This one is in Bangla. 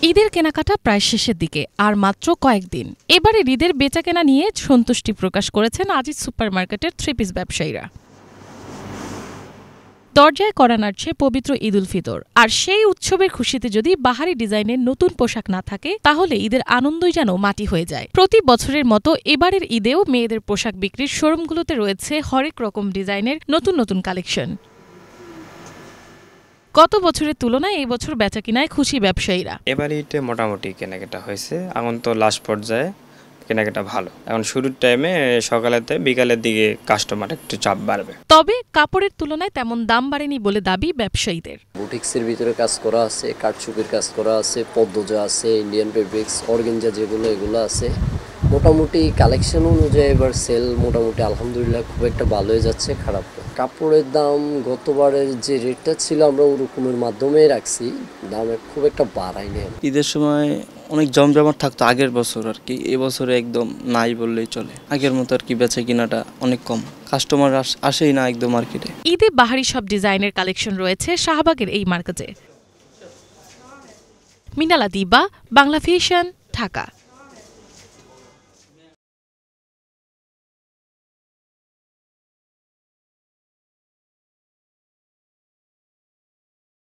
ঈদের কেনাকাটা প্রায় শেষের দিকে, আর মাত্র কয়েকদিন। এবারে ঈদের বেচাকেনা নিয়ে সন্তুষ্টি প্রকাশ করেছেন আজিজ সুপারমার্কেটের থ্রি পিস ব্যবসায়ীরা। দরজায় কড়া নাড়ছে পবিত্র ঈদ উল ফিতর, আর সেই উৎসবের খুশিতে যদি বাহারি ডিজাইনের নতুন পোশাক না থাকে, তাহলে ঈদের আনন্দই যেন মাটি হয়ে যায়। প্রতি বছরের মতো এবারের ঈদেও মেয়েদের পোশাক বিক্রির শোরুমগুলোতে রয়েছে হরেক রকম ডিজাইনের নতুন নতুন কালেকশন। গত বছরের তুলনায় এই বছর বেচাকিনায় খুশি ব্যবসায়ীরা। এবারে ঈদে মোটামুটি কেনাকাটা হয়েছে, এখন তো লাস্ট পর্যায়ে কেনাকাটা ভালো। এখন শুরুর টাইমে সকালেতে বিকালের দিকে কাস্টমার একটু চাপ বাড়বে। তবে কাপড়ের তুলনায় তেমন দাম বাড়েনি বলে দাবি ব্যবসায়ীদের। বুটিক্সের ভিতরে কাজ করা আছে, কাঠচুপির কাজ করা আছে, পদ্মজা আছে, ইন্ডিয়ান ফেব্রিক্স, অর্গেঞ্জা যেগুলো এগুলো আছে। মোটামুটি কালেকশন অনুযায়ী এবার সেল মোটামুটি আলহামদুলিল্লাহ খুব একটা ভালোই যাচ্ছে, খারাপ না। কাপড়ের দাম গতবারের যে রেটটা ছিল আমরা ওরকমের মাধ্যমে রাখছি, দামে খুব একটা বাড়ায়নি। ঈদের সময় অনেক জমজমাট থাকতো আগের বছর আর কি, এবছরে একদম নাই বললেই চলে। আগের মতো আর কি বেচা কিনাটা অনেক কম, কাস্টমার আসেই না একদম মার্কেটে। ঈদে বাহারি সব ডিজাইনের কালেকশন রয়েছে শাহবাগের এই মার্কেটে। মিনালা দিবা, বাংলা ভিশন, ঢাকা।